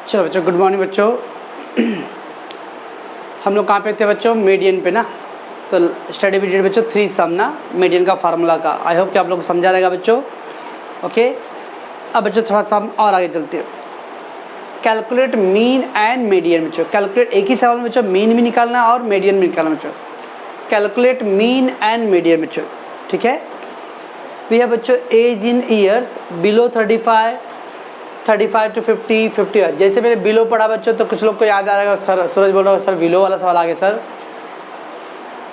चलो बच्चों, good morning बच्चों। हम लोग कहाँ पे थे बच्चों? मीडियन पे ना। तो स्टडी पीरियड बच्चों 3 सम ना, मीडियन का फार्मूला का। आई होप कि आप लोग को समझा रहेगा बच्चों। ओके, अब बच्चों थोड़ा सा हम और आगे चलते हैं। कैलकुलेट मीन एंड मीडियन बच्चों। कैलकुलेट, एक ही सवाल में बच्चों मीन भी निकालना और मीडियन भी निकालना बच्चों। कैलकुलेट मीन एंड मीडियन बच्चों, ठीक है। वी है बच्चों age in years below 35 to 50, 50। जैसे मैंने बिलो पढ़ा बच्चों, तो कुछ लोग को याद आ रहा है, सर सूरज बोल रहा है सर बिलो वाला सवाल आ गया सर।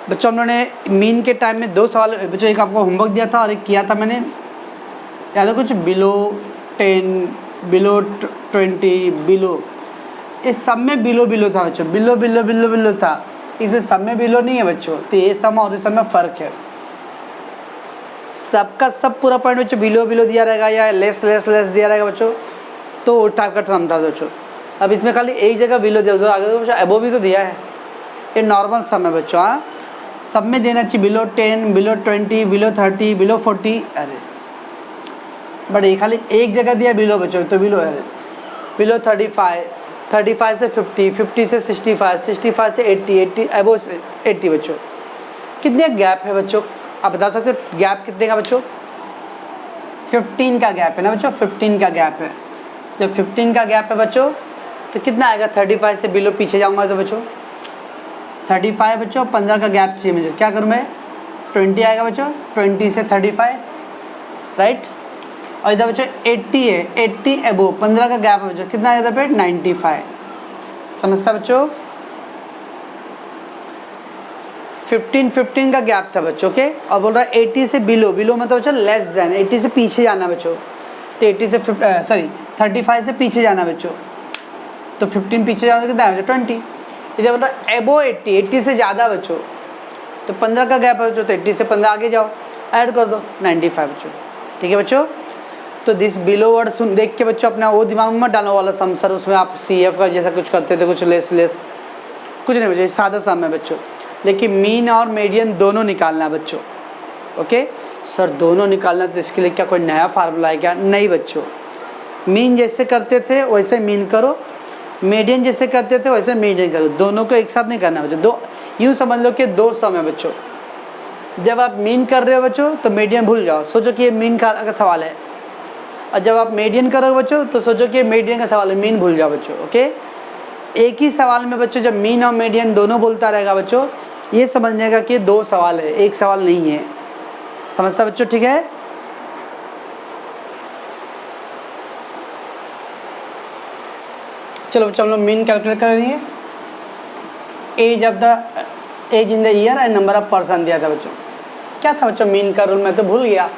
बच्चों हम लोगों ने मीन के टाइम में 2 सवाल बच्चों, एक आपको होमवर्क दिया था और एक किया था मैंने, याद है कुछ? बिलो 10, बिलो 20, बिलो, इस सब में बिलो बिलो था बच्चों। बिलो बिलो बिलो बिलो था, इसमें सब में बिलो नहीं है बच्चों। तो ये सम और इस सब में फ़र्क है। सबका सब पूरा पॉइंट बच्चों बिलो बिलो दिया रहेगा या लेस लेस लेस दिया रहेगा बच्चों, तो वो टाइप का टर्म था बच्चों। अब इसमें खाली एक जगह बिलो दिया, तो आगे तो बच्चों एबो भी तो दिया है। ये नॉर्मल सम है बच्चों। हाँ, सब में देना चाहिए बिलो 10, बिलो 20, बिलो 30, बिलो 40। अरे बट ये खाली एक जगह दिया बिलो बच्चों, तो बिलो अरे बिलो 35, 35 से 50, 50 से 65, 65 से 80, 80 एबो 80 बच्चों। कितने गैप है बच्चों? आप बता सकते हो गैप कितने का बच्चों? 15 का गैप है ना बच्चों, 15 का गैप है। जब 15 का गैप है बच्चों, तो कितना आएगा? 35 से बिलो पीछे जाऊंगा तो बच्चों 35 बच्चों, 15 का गैप चाहिए मुझे। क्या करूँ मैं? 20 आएगा बच्चों, 20 से 35, राइट। और इधर बच्चों 80 है, 80 एबो 15 का गैप है बच्चों, कितना आएगा इधर पे? 95। समझता बच्चों? 15 का गैप था बच्चों के। और बोल रहा है 80 से बिलो, बिलो मतलब बच्चों लेस देन, 80 से पीछे जाना बच्चों। तो 80 से 35 से पीछे जाना बच्चों, तो 15 पीछे जाना कितना है बच्चों? 20। इधर बोल रहा है एबो 80, 80 से ज़्यादा बच्चों, तो 15 का गैप है बच्चों, तो 80 से 15 आगे जाओ, ऐड कर दो 95 बच्चों। ठीक है बच्चों। तो दिस बिलो वर्ड सुन देख के बच्चों अपना वो दिमाग में मत डालने वाला सम सर, उसमें आप CF का जैसा कुछ करते थे, कुछ लेस लेस कुछ नहीं बच्चों, सादा सम है बच्चों। लेकिन मीन और मीडियन दोनों निकालना है बच्चों। ओके सर, दोनों निकालना, तो इसके लिए क्या कोई नया फार्मूला है क्या? नहीं बच्चों, मीन जैसे करते थे वैसे मीन करो, मीडियन जैसे करते थे वैसे मीडियन करो, दोनों को एक साथ नहीं करना बच्चों। दो यूँ समझ लो कि 2 सम है बच्चों। जब आप मीन कर रहे हो बच्चों, तो मीडियन भूल जाओ, सोचो कि ये मीन का सवाल है। और जब आप मीडियन करोगे बच्चों, तो सोचो कि ये मीडियन का सवाल है, मीन भूल जाओ बच्चों। ओके, एक ही सवाल में बच्चों जब मीन और मीडियन दोनों बोलता रहेगा बच्चों, ये समझने का कि 2 सवाल है, एक सवाल नहीं है। समझता बच्चों? ठीक है। चलो बच्चों हम लोग मीन कैलकुलेट करेंगे। Age in the year and number of person दिया था बच्चों। क्या था बच्चों मीन का रूल? मैं तो भूल गया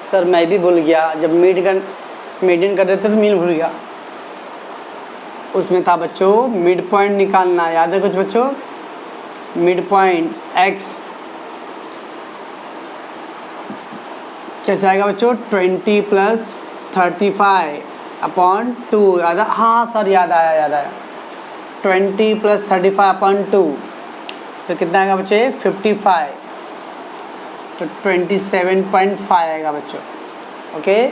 सर, मैं भी भूल गया। जब मीडियन कर रहे थे तो मीन भूल गया। उसमें था बच्चों मिड पॉइंट निकालना, याद है कुछ बच्चों? मिड पॉइंट x कैसे आएगा बच्चों? 20 + 35/2। याद है? हाँ सर, याद आया। 20 + 35/2, तो कितना आएगा बच्चों? 55, तो 27.5 आएगा बच्चों। ओके,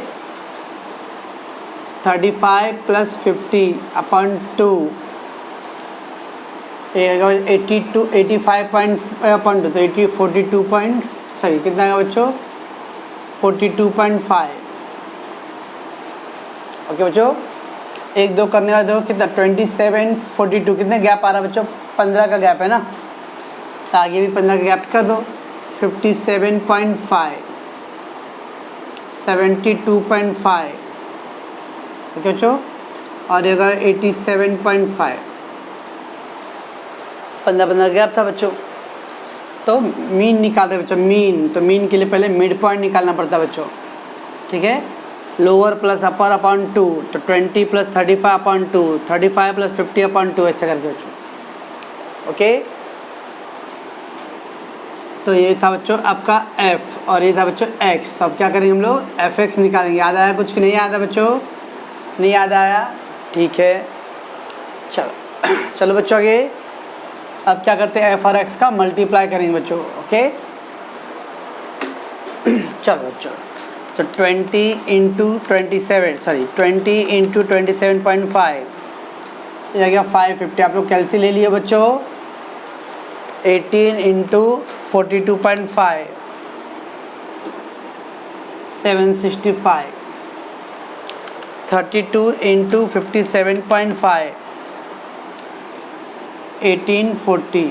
35 + 50/2 82, 85.2, तो 42 सॉरी कितना आएगा बच्चों? 42.5। ओके बच्चों, 1 2 करने वाले देखो कितना? 27, 42, कितने गैप आ रहा है बच्चों? 15 का गैप है ना, तो आगे भी 15 का गैप कर दो। 57.5, 72.5। ओके बच्चों, और ये 87.5, 15 गैप था बच्चों। तो मीन निकाल रहे बच्चों, मीन। तो मीन के लिए पहले मिड पॉइंट निकालना पड़ता है बच्चों। ठीक है, लोअर प्लस अपर अपॉन 2, तो 20 + 35/2, 35 + 50/2, ऐसे करके बच्चों। ओके, तो ये था बच्चों आपका f और ये था बच्चों x। तो अब क्या करेंगे हम लोग? fx निकालेंगे। याद आया कुछ कि नहीं याद है बच्चों? नहीं याद आया? ठीक है, चलो बच्चों आगे। अब क्या करते हैं? f और x का मल्टीप्लाई करेंगे बच्चों। ओके, चलो बच्चों तो 20 इंटू 27 सॉरी 20 इंटू 27.5 ये आ गया 550। आप लोग कैलसी ले लिए बच्चों। 18 इंटू 42.5 765। 32 इंटू 57.5 1840।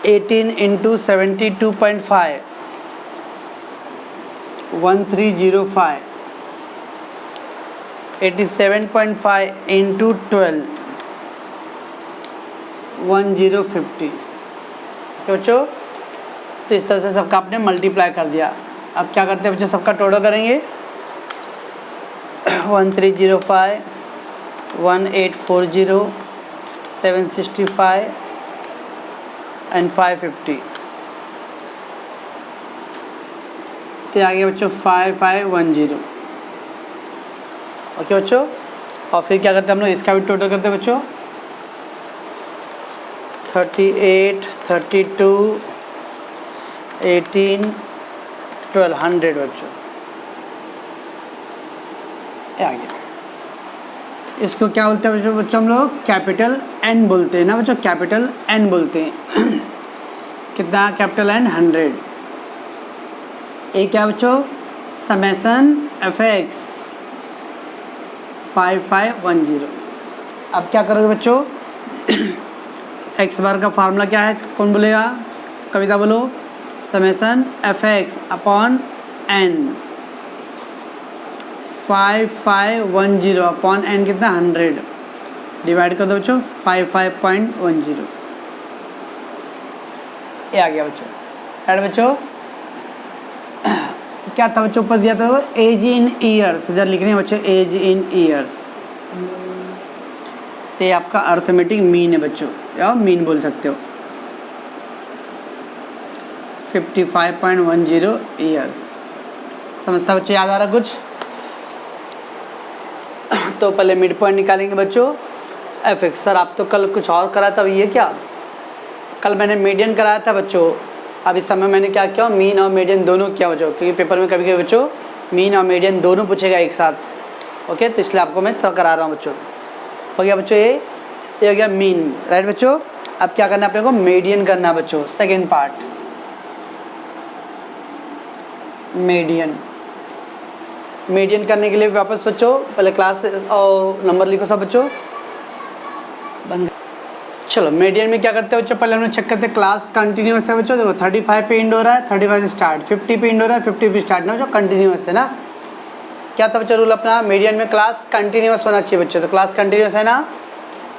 18 इंटू 72.5 1305। 87.5 इंटू 12 1050। बच्चों तो इस तरह से सबका आपने मल्टीप्लाई कर दिया। अब क्या करते हैं बच्चों, सबका टोटल करेंगे। 1305 1840 765 एंड 550 तो आ गया बच्चों 5510। ओके बच्चों, और फिर क्या करते हैं हम लोग, इसका भी टोटल करते हैं बच्चों। 38 32 18 12 100 बच्चों ये आ गया। इसको क्या बोलते हैं बच्चों, हम लोग कैपिटल एन बोलते हैं ना बच्चों, कैपिटल एन बोलते हैं। कितना कैपिटल एन 100। ये क्या बच्चों, समेसन एफ एक्स 5510। अब क्या करोगे बच्चों, एक्स बार का फार्मूला क्या है, कौन बोलेगा, कविता बोलो। Summation F X upon N 5510 upon N कितना 100 डिवाइड कर दो बच्चों 55.10। ये आ गया बच्चों। ऐड बच्चों क्या था बच्चों, ऊपर दिया था एज इन ईयर्स, इधर लिखने बच्चों एज इन ईयर्स। तो ये आपका अर्थमेटिक मीन है बच्चों, या मीन बोल सकते हो। 55.10 ईयर्स। समझता बच्चों, याद आ रहा कुछ। तो पहले मिड पॉइंट निकालेंगे बच्चों एफ एक्स। सर आप तो कल कुछ और करा था, ये क्या, कल मैंने मीडियन कराया था बच्चों। अब इस समय मैंने क्या किया, मीन और मीडियन दोनों किया बच्चों, क्योंकि पेपर में कभी कभी बच्चों मीन और मीडियन दोनों पूछेगा एक साथ। ओके, तो इसलिए आपको मैं थोड़ा करा रहा हूँ बच्चों। हो गया बच्चों, ये हो गया मीन, राइट बच्चों। अब क्या करना है अपने को, मीडियन करना है बच्चों, सेकेंड पार्ट मीडियन। मीडियन करने के लिए वापस बच्चों पहले क्लास और नंबर लिखो सब बच्चों। चलो मीडियन में क्या करते हैं बच्चों, पहले हम लोग चेक करते हैं क्लास कंटिन्यूअस है बच्चों। देखो 35 पे इंड हो रहा है, 35 से स्टार्ट, 50 पे इंड हो रहा है, 50 पे स्टार्ट ना बच्चों, कंटिन्यूअस है ना। क्या था बच्चों रूल अपना, मीडियन में क्लास कंटिन्यूअस होना चाहिए बच्चों। तो क्लास कंटिन्यूअस है ना।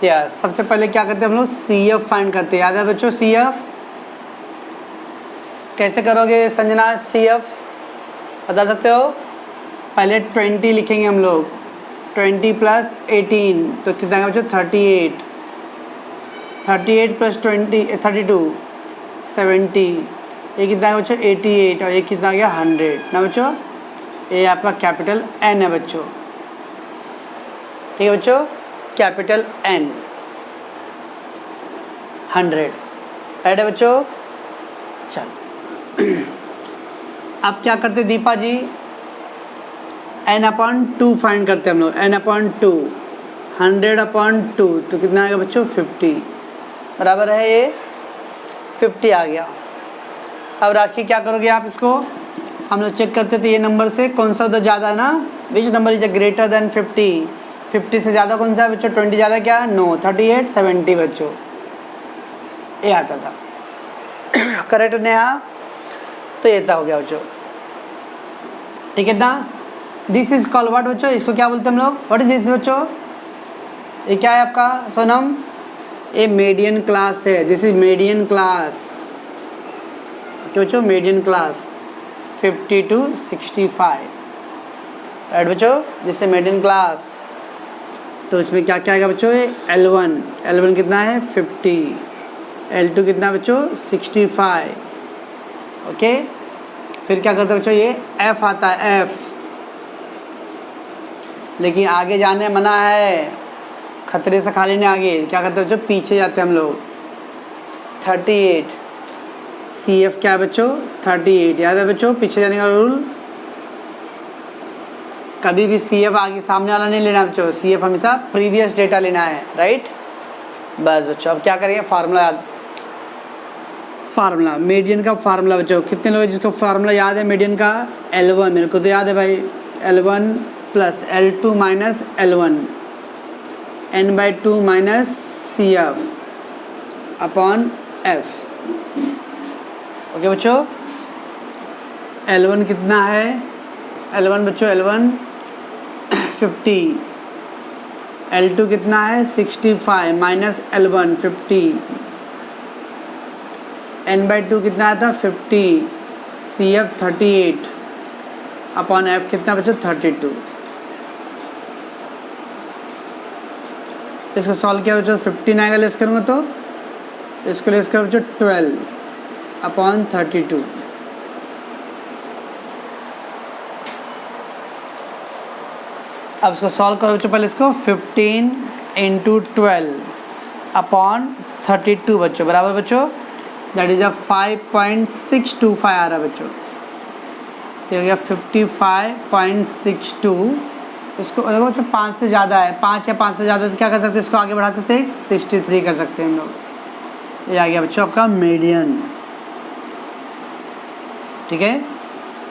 यस, सबसे पहले क्या करते हैं हम लोग, सी एफ फाइंड करते हैं। याद है बच्चों सी एफ कैसे करोगे संजना, सी एफ बता सकते हो। पहले 20 लिखेंगे हम लोग, 20 प्लस 18 तो कितना है बच्चों 38, 38 प्लस 20 32 70, ये कितना है बच्चों 88, और ये कितना आ गया 100 ना बच्चों। ये आपका कैपिटल एन है बच्चों, ठीक है बच्चों, कैपिटल एन 100, राइट है बच्चों। चल अब क्या करते दीपा जी, n अपॉन 2 फाइंड करते हैं हम लोग, n अपॉन 2, 100 अपॉन 2 तो कितना आएगा बच्चों 50, बराबर है ये 50 आ गया। अब राखी क्या करोगे आप, इसको हम लोग चेक करते थे ये नंबर से कौन सा उधर ज़्यादा ना, which number is greater than 50, 50 से ज़्यादा कौन सा है बच्चों, 20 ज़्यादा क्या, नो, 38 70 बच्चों ये आता था। करेक्ट नेहा, तो ये था हो गया बच्चों, ठीक है ना। दिस इज कॉल्ड व्हाट बच्चों, इसको क्या बोलते हैं हम लोग, व्हाट इज दिस बच्चों, ये क्या है आपका सोनम, ये मीडियन क्लास है, दिस इज मीडियन क्लास, तो बच्चों मीडियन क्लास 50 to 65, राइट बच्चों, दिस इज मीडियन क्लास। तो इसमें क्या क्या आएगा बच्चों, ये L1 कितना है 50, L2 कितना बच्चों 65, ओके। फिर क्या करते हैं बच्चों, ये F आता है F, लेकिन आगे जाने मना है, खतरे से खाली नहीं आगे, क्या करते हैं बच्चों पीछे जाते हैं हम लोग, 38 सी एफ क्या है बच्चों 38, याद है बच्चों पीछे जाने का रूल, कभी भी सी एफ आगे सामने वाला नहीं लेना बच्चों, सी एफ हमेशा प्रीवियस डेटा लेना है, राइट। बस बच्चों अब क्या करेंगे, फार्मूला याद, फार्मूला मीडियन का फार्मूला बच्चों, कितने लोग जिसको फार्मूला याद है मीडियन का, L1 मेरे को तो याद है भाई, L1 plus L2 minus L1 n/2 minus C F upon F. Okay बच्चों, L1 कितना है, L1 बच्चों L1 50, L2 कितना है 65 माइनस L1 50, n/2 कितना आता 50, सी एफ 38 अपॉन एफ कितना बच्चों 32। इसको सॉल्व किया बच्चों 15 आएगा, लेस करूँगा तो इसको लेस करो बच्चों 12 अपॉन 32। अब इसको सॉल्व करो बच्चों, पहले इसको 15 × 12 अपॉन 32 बच्चों, बराबर बच्चों दैट इज 5.625 आ रहा है बच्चों, तो हो गया 55.62। इसको देखो बच्चों 5 से ज़्यादा है, 5 या 5 से ज़्यादा तो क्या कर सकते हैं, इसको आगे बढ़ा सकते हैं 63 कर सकते हैं हम लोग। ये आ गया बच्चों आपका मीडियन, ठीक है।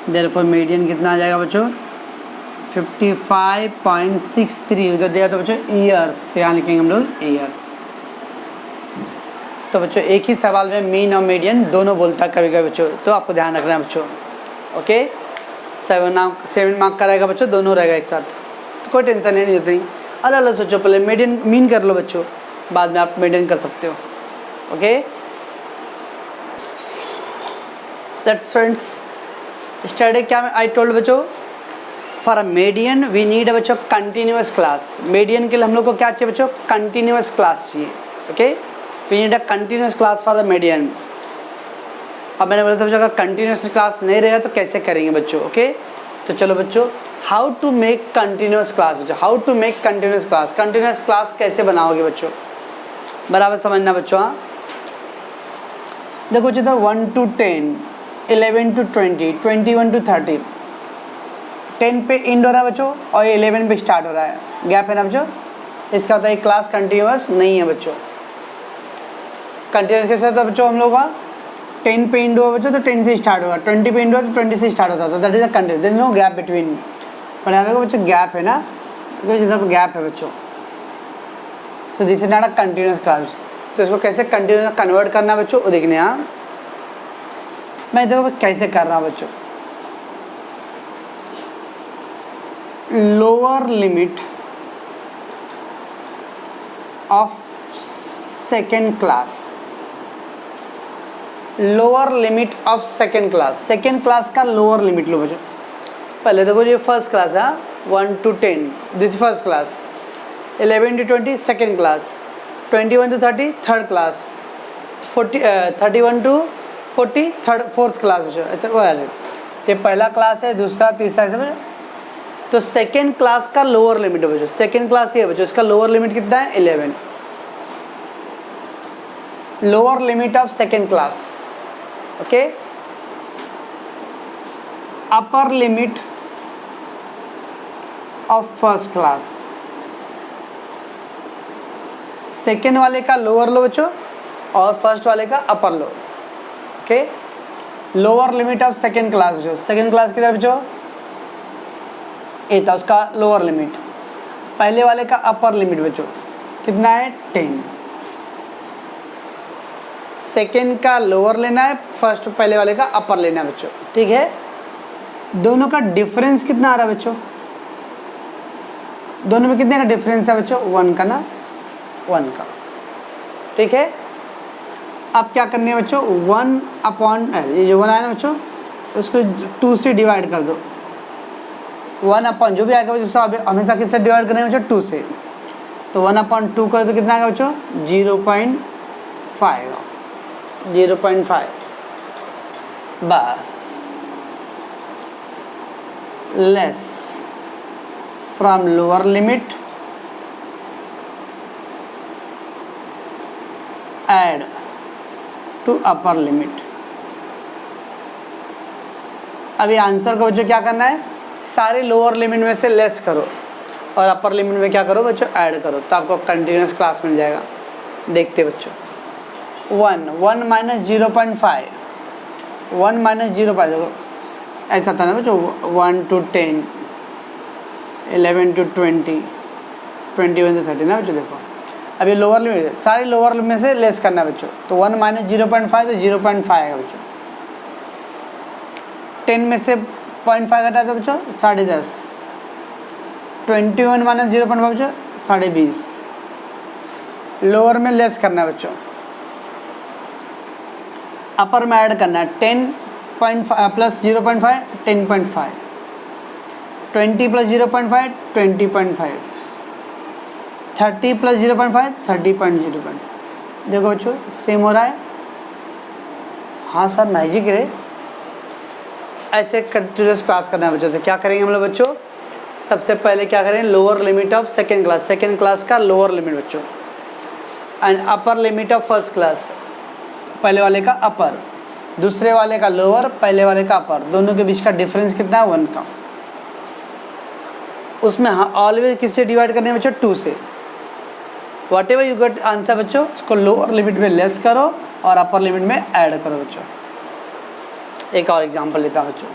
देयरफॉर मीडियन कितना आ जाएगा बच्चों 55.63 उधर दिया तो बच्चों ईयर्स से यहाँ लिखेंगे हम लोग ईयर्स। तो बच्चों एक ही सवाल में मीन और मीडियन दोनों बोलता है कभी कभी बच्चों, तो आपको ध्यान रखना है बच्चों। ओके 7 मार्क का रहेगा बच्चों, दोनों रहेगा एक साथ, तो कोई टेंशन नहीं होती। अलग अलग सोचो, पहले मीडियन मीन कर लो बच्चों, बाद में आप मीडियन कर सकते हो। ओके दैट्स फ्रेंड्स स्टडी क्या आई टोल्ड बच्चों, for a median we need बच्चों कंटिन्यूस क्लास। मीडियन के लिए हम लोग को क्या चाहिए बच्चों, कंटिन्यूस क्लास चाहिए। Okay we need a continuous class for the median. अब मैंने बोला था बच्चों अगर कंटिन्यूस क्लास नहीं रहेगा तो कैसे करेंगे बच्चों। ओके तो चलो बच्चों how to make continuous class बच्चों, how to make continuous class, continuous class कैसे बनाओगे बच्चों, बराबर समझना बच्चों। हाँ देखो बच्चों 1 to 10, 11 to 20, 21 to 30, 10 पे एंड हो रहा है बच्चों और 11 पे स्टार्ट हो रहा है, गैप है ना बच्चों, इसका होता है क्लास कंटिन्यूस नहीं है बच्चों। कंटिन्यूस कैसे होता है बच्चों हम लोग का, 10 पे एंड हुआ बच्चों तो 10 से स्टार्ट होगा, 20 पे एंड हुआ तो 20 से स्टार्ट होता था, that is a continuous, there is no gap between. पर यहाँ देखो बच्चों गैप है ना, जिधर गैप है बच्चों, so this is not a continuous class. तो इसको कैसे कंटिन्यूस कन्वर्ट करना है बच्चों वो देखने। यहाँ मैं देखो कैसे कर रहा हूँ बच्चों, lower limit of second class, lower limit of second class, second class का लोअर लिमिट लो बच्चों। पहले देखो ये फर्स्ट क्लास है 1 to 10 this first class, 11 to 20 second class, 21 to 30 third class, 31 to 40 fourth class बच्चों, ऐसा वो है। ये पहला क्लास है, दूसरा तीसरा ऐसे बच्चों। तो सेकेंड क्लास का लोअर लिमिट है बच्चों, सेकेंड क्लास ये है बच्चों, इसका लोअर लिमिट कितना है 11, lower limit of second class. Okay upper limit of first class, second वाले का लोअर लो बच्चों और फर्स्ट वाले का अपर लो। Okay lower limit of second class बच्चों, सेकेंड क्लास किधर बच्चों ये था उसका लोअर लिमिट, पहले वाले का अपर लिमिट बच्चों कितना है 10, सेकेंड का लोअर लेना है, फर्स्ट पहले वाले का अपर लेना है बच्चों, ठीक है। दोनों का डिफरेंस कितना आ रहा है बच्चों, दोनों में कितने का डिफरेंस है बच्चों 1 का ना, 1 का, ठीक है। अब क्या करनी है बच्चों 1 अपॉन ये जो 1 आया ना बच्चों उसको 2 से डिवाइड कर दो, 1 अपॉन जो भी आएगा बच्चों सब हमेशा किससे डिवाइड करना है बच्चों 2 से, तो 1/2 कर दो कितना आएगा बच्चों 0.5, 0.5 बस, less from lower limit add to upper limit, अभी आंसर को बच्चों क्या करना है, सारे लोअर लिमिट में से लेस करो और अपर लिमिट में क्या करो बच्चों, ऐड करो, तो आपको कंटिन्यूस क्लास मिल जाएगा। देखते बच्चों, 1 माइनस 0.5, 1 माइनस 0.5, देखो ऐसा था ना बच्चों, 1 to 10, 11 to 20, 21 to 30 ना बच्चों। देखो अभी लोअर लिमिट, सारे लोअर लिमिट में से लेस करना है बच्चों, तो 1 माइनस 0.5 तो 0.5 आएगा बच्चों। 10 में से 0.5 घटा दो बच्चों, 10.5। 21 माइनस 0.5 बच्चों, 20.5। लोअर में लेस करना है बच्चों, अपर में ऐड करना है। 10 प्लस 0.5 10.5, 20 प्लस 0.5 20.5, 30 प्लस 0.5 30.0। देखो बच्चों सेम हो रहा है। हाँ सर मैजिक रे, ऐसे कंटिन्यूस क्लास करना है बच्चों। से क्या करेंगे हम लोग बच्चों, सबसे पहले क्या करें, lower limit of second class का लोअर लिमिट बच्चों, and upper limit of first class, पहले वाले का अपर, दूसरे वाले का लोअर, पहले वाले का अपर, दोनों के बीच का डिफरेंस कितना है, 1 का। उसमें हाँ ऑलवेज किससे डिवाइड करने बच्चों, 2 से। What ever you get answer बच्चों, उसको लोअर लिमिट में लेस करो और अपर लिमिट में ऐड करो बच्चों। एक और एग्जांपल लेता हूँ बच्चों,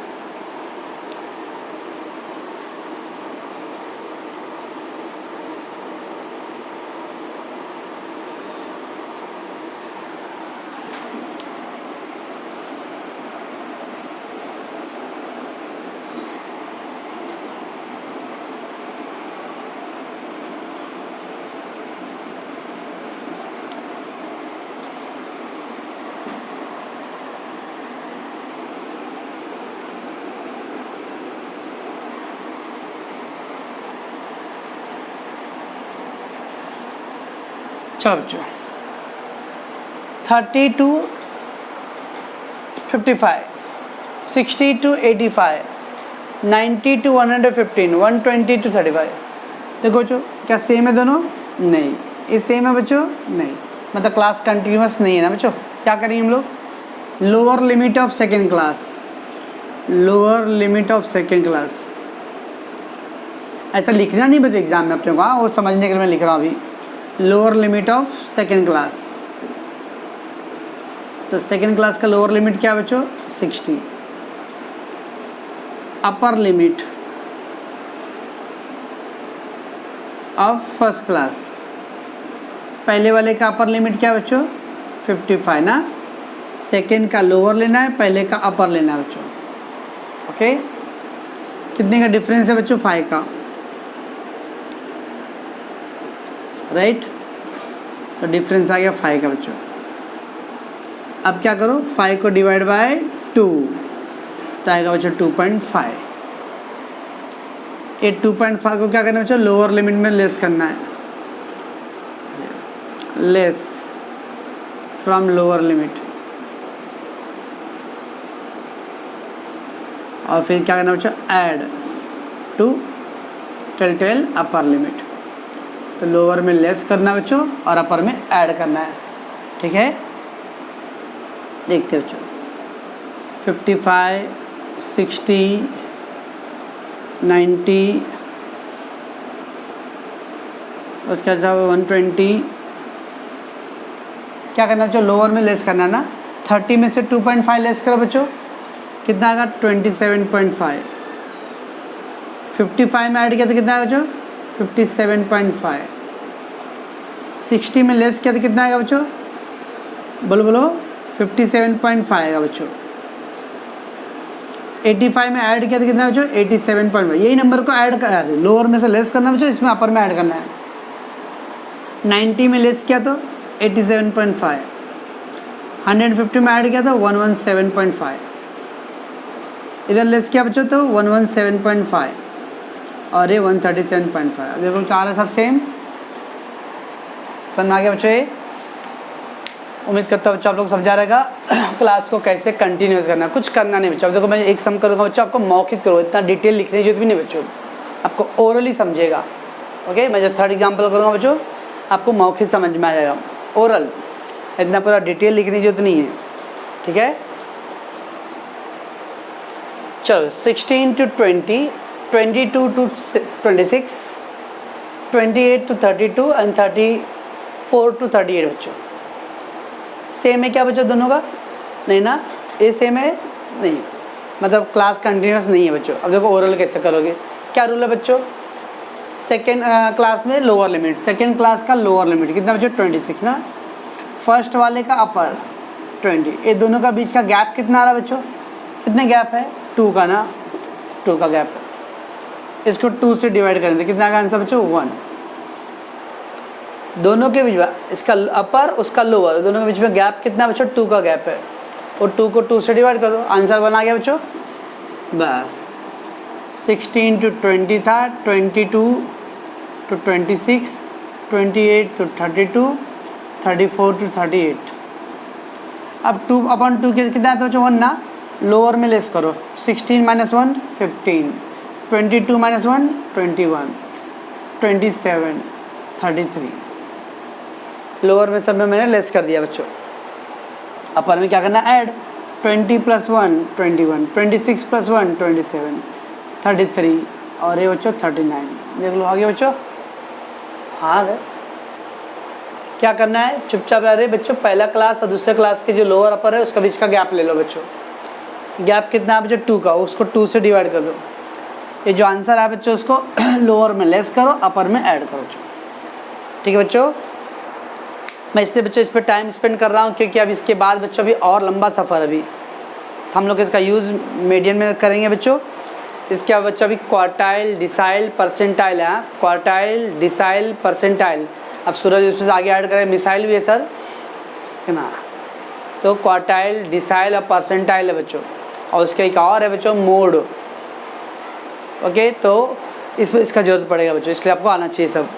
चलो बच्चों 30 to 55, 60 to 85, 90 to 115, 120 to 35। देखो बच्चों क्या सेम है दोनों, नहीं। ये सेम है बच्चों, नहीं, मतलब क्लास कंटिन्यूस नहीं है ना बच्चों। क्या करेंगे हम लोग, lower limit of second class, lower limit of second class, ऐसा लिखना नहीं बच्चों एग्जाम में अपने को, हाँ वो समझने के लिए मैं लिख रहा हूँ अभी। Lower limit of second class, तो सेकेंड क्लास का लोअर लिमिट क्या है बच्चों, 60। अपर लिमिट ऑफ फर्स्ट क्लास, पहले वाले का अपर लिमिट क्या है बच्चों, 55 ना। सेकेंड का लोअर लेना है, पहले का अपर लेना है बच्चों। ओके, कितने का डिफरेंस है बच्चों, 5 का, राइट। तो डिफरेंस आ गया 5 का बच्चों। अब क्या करो, 5 को डिवाइड बाय 2 तो आएगा बच्चों 2.5। ये 2.5 को क्या करना है बच्चों, लोअर लिमिट में लेस करना है, लेस फ्रॉम लोअर लिमिट, और फिर क्या करना है बच्चों, add to tell upper limit. तो लोअर में लेस करना है बच्चों और अपर में ऐड करना है, ठीक है। देखते बच्चों 55, 60, 90, उसके बाद 120। क्या करना बच्चों, लोअर में लेस करना ना। 30 में से 2.5 लेस करो बच्चों, कितना आएगा, 27.5। 55 में ऐड किया तो कितना आएगा बच्चों, 57.5। 60 में लेस किया तो कितना आएगा बच्चों, बोलो बोलो, 57.5 आएगा बच्चों। 85 में ऐड किया तो कितना बच्चों, 87.5। यही नंबर को ऐड कर, लोअर में से लेस करना बच्चों, इसमें अपर में ऐड करना है। 90 में लेस किया तो 87.5, 150 में ऐड किया तो 117.5, इधर लेस किया बच्चों तो 117.5 और ये 137.5। देखो क्या आ रहा है, सब सेम। समझ आ गया बच्चों ये, उम्मीद करता हूँ बच्चों आप लोग समझा रहेगा क्लास को कैसे कंटिन्यूस करना है। कुछ करना नहीं बच्चों। अब देखो मैं एक सम करूँगा बच्चों, आपको मौखिक करो, इतना डिटेल लिखने की जरूरत भी नहीं बच्चों, आपको ओरली समझेगा। ओके, मैं जब थर्ड एग्जाम्पल करूँगा बच्चों, आपको मौखिक समझ में आ जाएगा, ओरल, इतना पूरा डिटेल लिखने की जरूरत नहीं है, ठीक है। चलो 16 to 20, 22 to 26, 28 to 32 and 34 to 38 बच्चों। सेम है क्या बच्चों दोनों का? नहीं ना, ये सेम है नहीं, मतलब क्लास कंटिन्यूस नहीं है बच्चों। अब देखो ओरल कैसे करोगे, क्या रूल है बच्चों? सेकेंड क्लास में लोअर लिमिट, सेकेंड क्लास का लोअर लिमिट कितना बच्चों? 26 ना, फर्स्ट वाले का अपर 20, ये दोनों का बीच का गैप कितना आ रहा है बच्चों? कितने गैप है? 2 का ना, 2 का गैप है। इसको 2 से डिवाइड करेंगे कितना का आंसर बच्चों? 1। दोनों के बीच में इसका अपर उसका लोअर, दोनों के बीच में गैप कितना बच्चों? 2 का गैप है, और 2 को 2 से डिवाइड कर दो, आंसर 1 आ गया बच्चों। बस 16 to 20 था, 22 to 26, 28 to 32, 34 to 38। अब 2/2 के कितना आता है बच्चों? 1 ना, लोअर में लेस करो, 16 - 1 15, 22 - 1 21, 27 33। लोअर में सब में मैंने लेस कर दिया बच्चों। अपर में क्या करना? ऐड 20 + 1 21, 26 + 1 27, 33 और ये बच्चों 39। देख लो आगे बच्चों। हाँ क्या करना है? चुपचाप अरे बच्चों पहला क्लास और दूसरे क्लास के जो लोअर अपर है उसका बीच का गैप ले लो बच्चों। गैप कितना है बच्चों? 2 का, उसको 2 से डिवाइड कर दो। ये जो आंसर है बच्चों उसको लोअर में लेस करो, अपर में ऐड करो बच्चों। ठीक है बच्चों, मैं इसलिए बच्चों इस पर टाइम स्पेंड कर रहा हूँ क्योंकि अब इसके बाद बच्चों अभी और लंबा सफ़र अभी हम लोग इसका यूज़ मीडियन में करेंगे बच्चों। इसके बाद बच्चों अभी क्वार्टाइल, डिसाइल, परसेंटाइल है। Quartile, decile, percentile. अब सूरज इसमें आगे ऐड करें, मिसाइल भी है सर, है ना। तो क्वार्टाइल, डिसाइल और परसेंटाइल है बच्चों, और उसका एक और है बच्चों मोड। ओके, तो इसमें इसका जरूरत पड़ेगा बच्चों, इसलिए आपको आना चाहिए सब।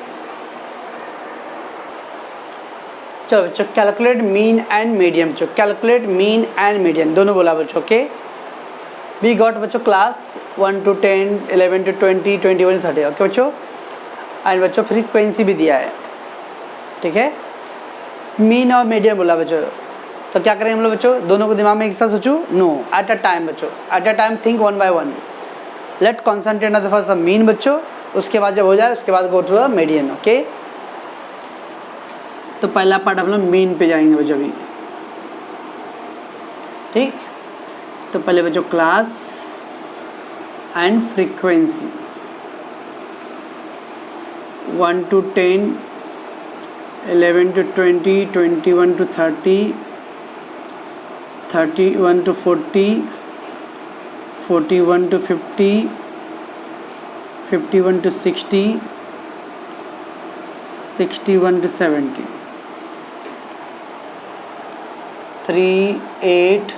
चलो बच्चों कैलकुलेट मीन एंड मीडियम बच्चों, कैलकुलेट मीन एंड मीडियम दोनों बोला बच्चों। ओके, वी गॉट बच्चों क्लास 1 to 10, 11 to 20, 21 30। ओके बच्चों, एंड बच्चों फ्रीक्वेंसी भी दिया है। ठीक है, मीन और मीडियम बोला बच्चों, तो क्या करें हम लोग बच्चों? दोनों को दिमाग में एक साथ सोचो? नो, एट अ टाइम बच्चों, at a time think 1 by 1। Let concentrate on the first mean बच्चों, उसके बाद जब हो जाए उसके बाद go to the median. Okay, तो पहला पार्ट हम लोग मीन पे जाएंगे बच्चों अभी। ठीक, तो पहले बच्चों class and frequency 1 to 10, 11 to 20, 21 to 30, 31 to 40, 41 to 50, 51 to 60, 61 to 70, 3, 8,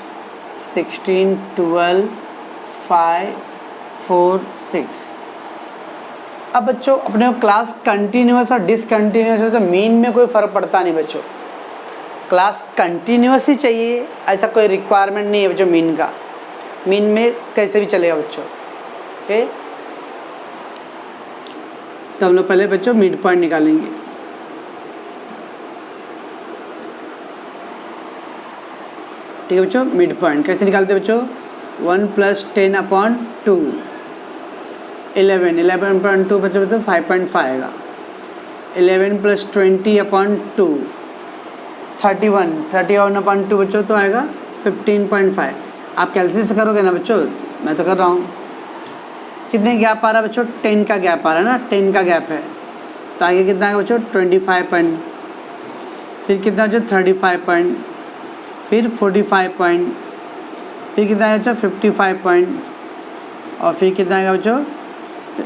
16, 12, 5, 4, 6। अब बच्चों अपने को क्लास कंटिन्यूस और डिसकंटिन्यूस से मीन में कोई फ़र्क पड़ता नहीं बच्चों। क्लास कंटिन्यूस ही चाहिए, ऐसा कोई रिक्वायरमेंट नहीं है बच्चों मीन का। मीन में कैसे भी चलेगा बच्चों। ओके, तो हम लोग पहले बच्चों मिड पॉइंट निकालेंगे। ठीक है बच्चों, मिड पॉइंट कैसे निकालते हैं बच्चों? 1 + 10/2, 11, 11/2 बच्चों 5.5 आएगा। 11 + 20/2, 31, 31/2 बच्चों तो आएगा 15.5। आप कैलकुलेट करोगे ना बच्चों, मैं तो कर रहा हूँ। कितने गैप आ रहा है बच्चों? 10 का गैप आ रहा है ना, 10 का गैप है, तो आगे कितना है बच्चों? 25 फिर कितना बच्चों? 35 फिर 45 फिर कितना है बच्चों? 55 और फिर कितना आएगा बच्चों?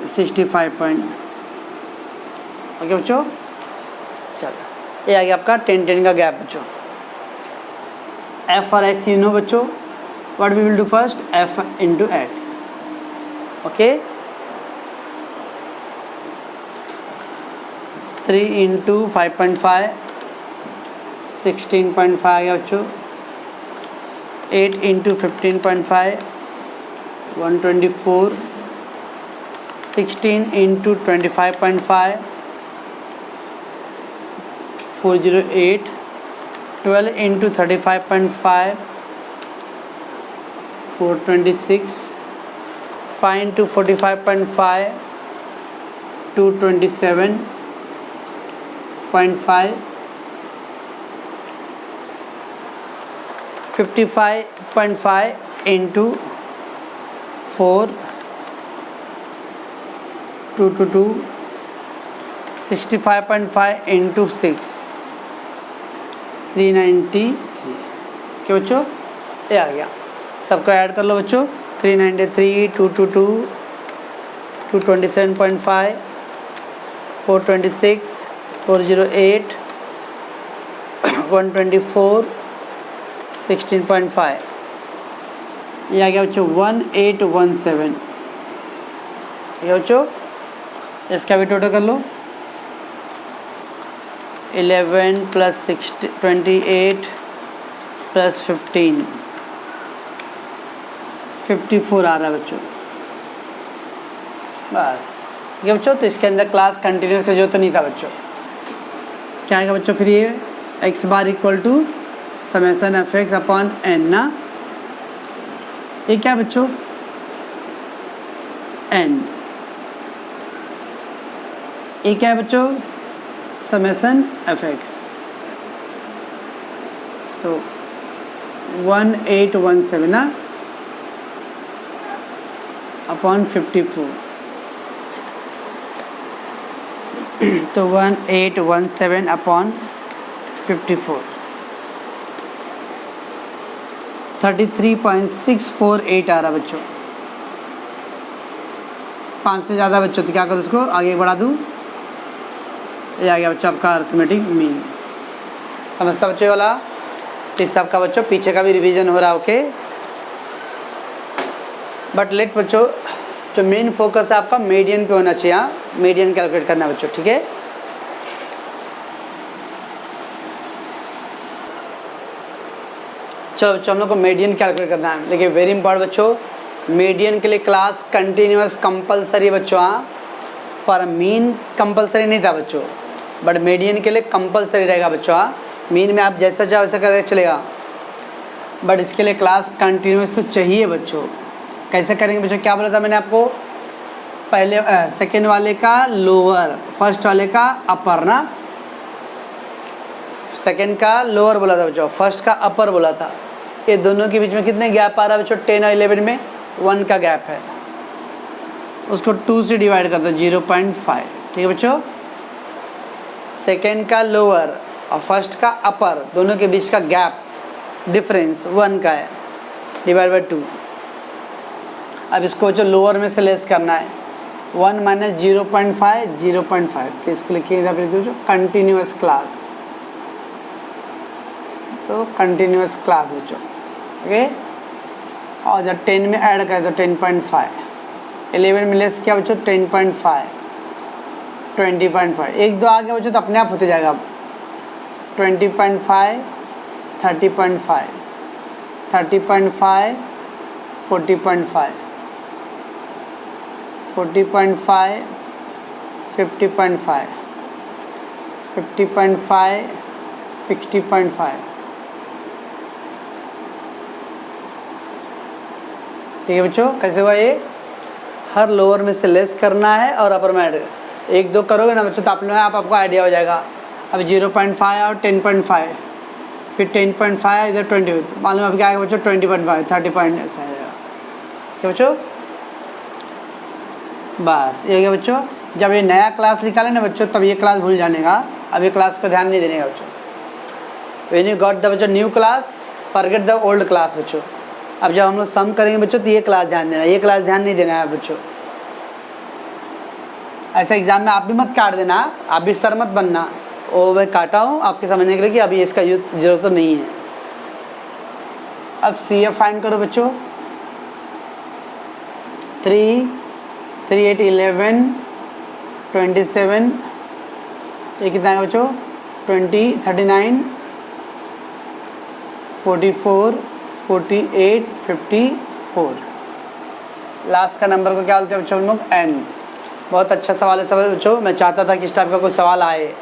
65। ओके बच्चों, चलो ये आ गया आपका 10 का गैप बच्चों। f और x यू नो बच्चों, what we will do first? f × x। Okay, 3 × 5.5 16.5 आ गया बच्चों। 8 × 15.5 124, 16 × 25.5 408, 12 × 35.5 426, 5 into 45.5 to 27.5, 55.5 into 4 2 to 2, 65.5 into 6 393। क्या बच्चों, ये आ गया। सबको ऐड कर लो बच्चों। 393, 222, 227.5, 426, 408, 124, 16.5, ये आ गया बच्चों 1817। ये बच्चों इसका भी टोटल कर लो। 11 प्लस 28 प्लस 15, 54 आ रहा है बच्चों। बस ठीक है बच्चों। तो इसके अंदर क्लास कंटिन्यूस का जरूरत नहीं था बच्चों। क्या आएगा बच्चों फिर ये x बार equal to summation F X upon N ना। ये क्या बच्चों, n। ये क्या है बच्चों, समेसन एफ एक्स। सो 1817 ना अपॉन 54। तो 1817 अपॉन 54, 33.648 आ रहा बच्चों। 5 से ज़्यादा बच्चों तो क्या करूँ, उसको आगे बढ़ा दूँ। ये आ गया बच्चों आपका अर्थमेटिक मीन। समझता बच्चों वाला। तो इस सबका बच्चों पीछे का भी रिवीजन हो रहा, ओके। बट लेट बच्चों जो मेन फोकस है आपका मीडियन पे होना चाहिए। हाँ, मीडियन कैलकुलेट करना बच्चों, ठीक है। चलो बच्चों हम लोग को मीडियन कैलकुलेट करना है, लेकिन वेरी इंपॉर्टेंट बच्चों, मीडियन के लिए क्लास कंटिन्यूस कंपलसरी बच्चों। हाँ, पर मीन कंपलसरी नहीं था बच्चों, बट मीडियन के लिए कंपलसरी रहेगा बच्चों। हाँ, मीन में आप जैसा चाहो वैसा करके चलेगा, बट इसके लिए क्लास कंटिन्यूस तो चाहिए बच्चों। कैसे करेंगे बच्चों, क्या बोला था मैंने आपको, पहले सेकेंड वाले का लोअर, फर्स्ट वाले का अपर ना। सेकेंड का लोअर बोला था बच्चों, फर्स्ट का अपर बोला था। ये दोनों के बीच में कितने गैप आ रहा है बच्चों, 10 और 11 में 1 का गैप है। उसको 2 से डिवाइड कर दो, 0.5। ठीक है बच्चों। सेकेंड का लोअर और फर्स्ट का अपर, दोनों के बीच का गैप डिफरेंस 1 का है, डिवाइड बाई 2। अब इसको जो लोअर में से लेस करना है, 1 माइनस 0.5, 0.5। तो इसको लिखिए जो कंटिन्यूस क्लास। तो कंटिन्यूस क्लास बच्चों, ओके। और जब 10 में ऐड करें तो 10.5, 11 में लेस किया बच्चों 10.5, 20.5। 1 2 आ गया बच्चों तो अपने आप होते जाएगा। अब 20.5, 30.5, 30.5, 40.5, 40.5, 50.5, 50.5, 60.5। ठीक है बच्चों। कैसे हुआ ये, हर लोअर में से लेस करना है और अपर में ऐड। 1 2 करोगे ना बच्चों तो अपने आप आपको आइडिया हो जाएगा। अब 0.5 और 10.5, फिर 10.5 इधर 20, मालूम अब क्या आएगा बच्चों 20.5, 30 ऐसा आएगा। क्या बच्चों, बस ये हो गया बच्चों। जब ये नया क्लास निकाले ना बच्चों तब ये क्लास भूल जाने का, अब ये क्लास को ध्यान नहीं देने का बच्चों। व्हेन यू गॉट द बच्चों new class, forget the old class बच्चों। अब जब हम लोग सम करेंगे बच्चों तो ये क्लास ध्यान देना है, ये क्लास ध्यान नहीं देना है बच्चों। ऐसा एग्जाम में आप भी मत काट देना, आप भी सर मत बनना। ओ मैं काटा हूँ आपके समझने के लिए कि अभी इसका जरूरत तो नहीं है। अब सी एफ फाइंड करो बच्चों। 3, 3 8 11, 27, ये कितना है बच्चों 20, 39, 44, 48, 54। लास्ट का नंबर को क्या बोलते हैं बच्चों हम लोग, एन। बहुत अच्छा सवाल है सब बच्चों। मैं चाहता था कि इस टाइप का कोई सवाल आए।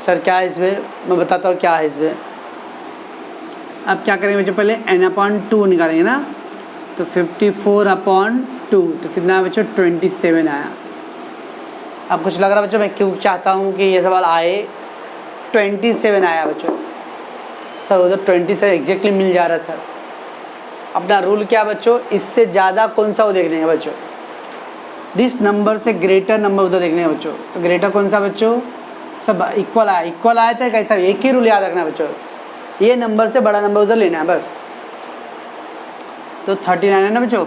सर क्या है इसमें, मैं बताता हूँ क्या है इसमें। अब क्या करेंगे बच्चों, पहले n/2 निकालेंगे ना। तो 54/2 तो कितना है बच्चों 27 आया। अब कुछ लग रहा है बच्चों मैं क्यों चाहता हूँ कि ये सवाल आए, 27 आया बच्चों सर, उधर 27 एग्जैक्टली मिल जा रहा है सर। अपना रूल क्या बच्चों, इससे ज़्यादा कौन सा वो देखने का बच्चों, दिस नंबर से ग्रेटर नंबर उधर देखने का बच्चों। तो ग्रेटर कौन सा बच्चों, सब इक्वल आया चाहे कैसा, एक ही रूल याद रखना है बच्चों, ये नंबर से बड़ा नंबर उधर लेना है बस। तो 39 है ना बच्चों,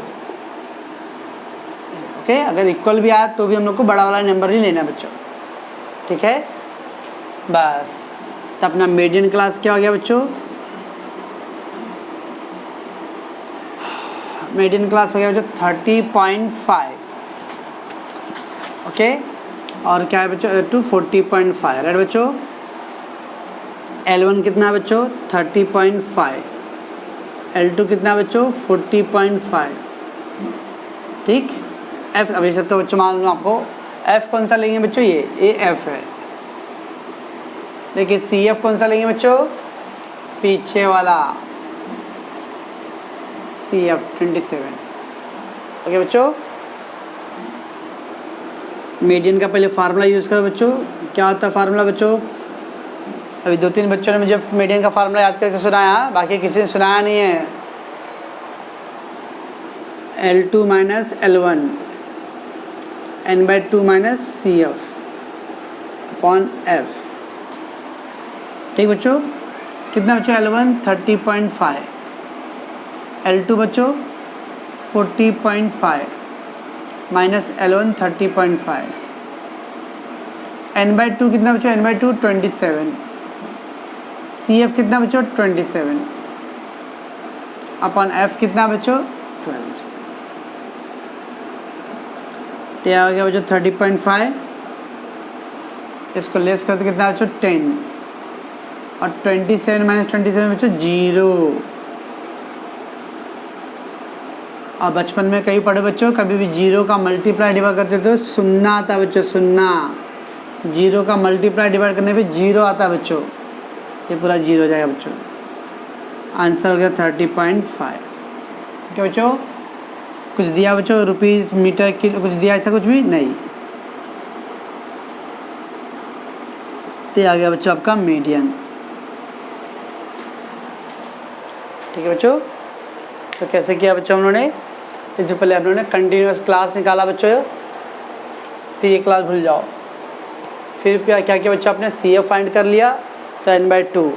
ओके। अगर इक्वल भी आया तो भी हम लोग को बड़ा वाला नंबर ही लेना है बच्चों, ठीक है बस। तो अपना मीडियन क्लास क्या हो गया बच्चों, मीडियन क्लास हो गया बच्चों 30.5, ओके। और क्या है बच्चों L2 40.5, राइट बच्चों। L1 कितना है बच्चों 30.5, L2 कितना बच्चों 40.5, ठीक। F अभी सब तो बच्चों मालूम आपको, F कौन सा लेंगे बच्चों, ये F है। देखिए CF कौन सा लेंगे बच्चों, पीछे वाला CF 27, ओके बच्चों। मीडियन का पहले फार्मूला यूज़ करो बच्चों, क्या होता है फार्मूला बच्चों। अभी 2-3 बच्चों ने मुझे मीडियन का फार्मूला याद करके सुनाया, बाकी किसी ने सुनाया नहीं है। L2 minus L1 n/2 minus CF upon F, ठीक बच्चों। कितना बच्चों L1 30.5, L2 बच्चों 40.5 माइनस L1 30.5, n/2 कितना बच्चों, n/2 27, CF कितना बच्चों 27 अपॉन F कितना बच्चों 12। तो आ गया बच्चों 30.5, इसको लेस करते कितना बच्चों 10, और 27 माइनस 27 बच्चों 0। और बचपन में कहीं पढ़े बच्चों, कभी भी 0 का मल्टीप्लाई डिवाइड करते तो 0 आता है बच्चों, 0। 0 का मल्टीप्लाई डिवाइड करने पे 0 आता है बच्चों, ये पूरा 0 हो जाएगा बच्चों। आंसर हो गया 30.5, क्या बच्चों। कुछ दिया बच्चों रुपीज़ मीटर किलो, कुछ दिया ऐसा कुछ भी नहीं। तो आ गया बच्चों आपका मीडियन, ठीक है बच्चों। तो कैसे किया बच्चों हम लोगों ने, इससे पहले हम लोगों ने कंटिन्यूस क्लास निकाला बच्चों, फिर ये क्लास भूल जाओ। फिर क्या किया बच्चों, आपने CF फाइंड कर लिया, तो n/2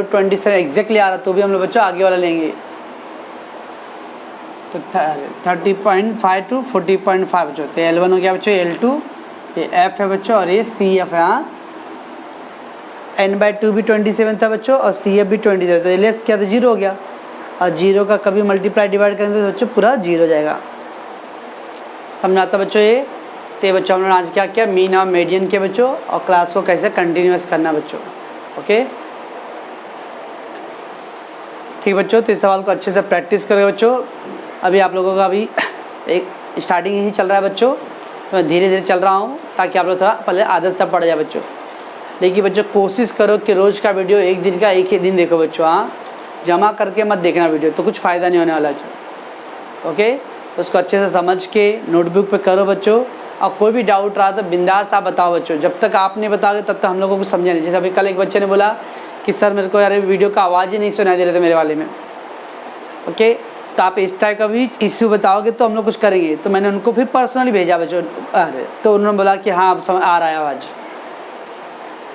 27 एग्जैक्टली आ रहा, तो भी हम लोग बच्चों आगे वाला लेंगे। तो 30.5 to 40.5 बच्चों। तो L1 हो गया बच्चों L2, ये F है बच्चों, और ये CF है। हाँ, n/2 भी 27 था बच्चों, और CF भी 27, तो लेस किया तो 0 हो गया। और 0 का कभी मल्टीप्लाई डिवाइड करेंगे तो बच्चों पूरा 0 हो जाएगा। समझाता बच्चों ये। तो बच्चों हम लोगों ने आज क्या किया, मीन और मीडियन के बच्चों, और क्लास को कैसे कंटिन्यूस करना बच्चों, ओके ठीक बच्चों। तो इस सवाल को अच्छे से प्रैक्टिस करें बच्चों। अभी आप लोगों का अभी एक स्टार्टिंग ही चल रहा है बच्चों, तो मैं धीरे धीरे चल रहा हूँ ताकि आप लोग थोड़ा पहले आदत से पड़ जाए बच्चों। लेकिन बच्चों कोशिश करो कि रोज़ का वीडियो एक दिन का एक ही दिन देखो बच्चों। हाँ, जमा करके मत देखना वीडियो, तो कुछ फ़ायदा नहीं होने वाला बच्चों, ओके। उसको अच्छे से समझ के नोटबुक पे करो बच्चों। और कोई भी डाउट रहा तो बिंदास आप बताओ बच्चों, जब तक आप नहीं बताओगे तब तक हम लोगों को कुछ समझा नहीं। जैसे अभी कल एक बच्चे ने बोला कि सर मेरे को यार वीडियो का आवाज़ ही नहीं सुनाई दे रहे थे मेरे वाले में, ओके। तो आप इस टाइप का भी इश्यू बताओगे तो हम लोग कुछ करेंगे। तो मैंने उनको फिर पर्सनली भेजा बच्चों, अरे तो उन्होंने बोला कि हाँ अब आ रहा है आवाज़।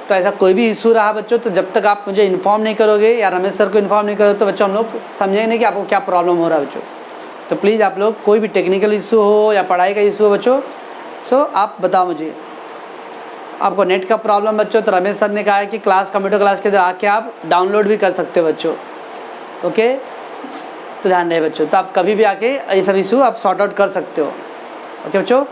तो ऐसा कोई भी इशू रहा बच्चों, तो जब तक आप मुझे इन्फॉर्म नहीं करोगे या रमेश सर को इन्फॉर्म नहीं करोगे तो बच्चों हम लोग समझेंगे नहीं कि आपको क्या प्रॉब्लम हो रहा है बच्चों। तो प्लीज़ आप लोग कोई भी टेक्निकल इशू हो या पढ़ाई का इशू हो बच्चों, सो आप बताओ मुझे। आपको नेट का प्रॉब्लम बच्चों, तो रमेश सर ने कहा है कि क्लास कंप्यूटर क्लास के अंदर आके आप डाउनलोड भी कर सकते हो बच्चों, ओके। तो ध्यान रहे बच्चों, तो आप कभी भी आके ये सब इशू आप सॉर्ट आउट कर सकते हो, ओके बच्चों।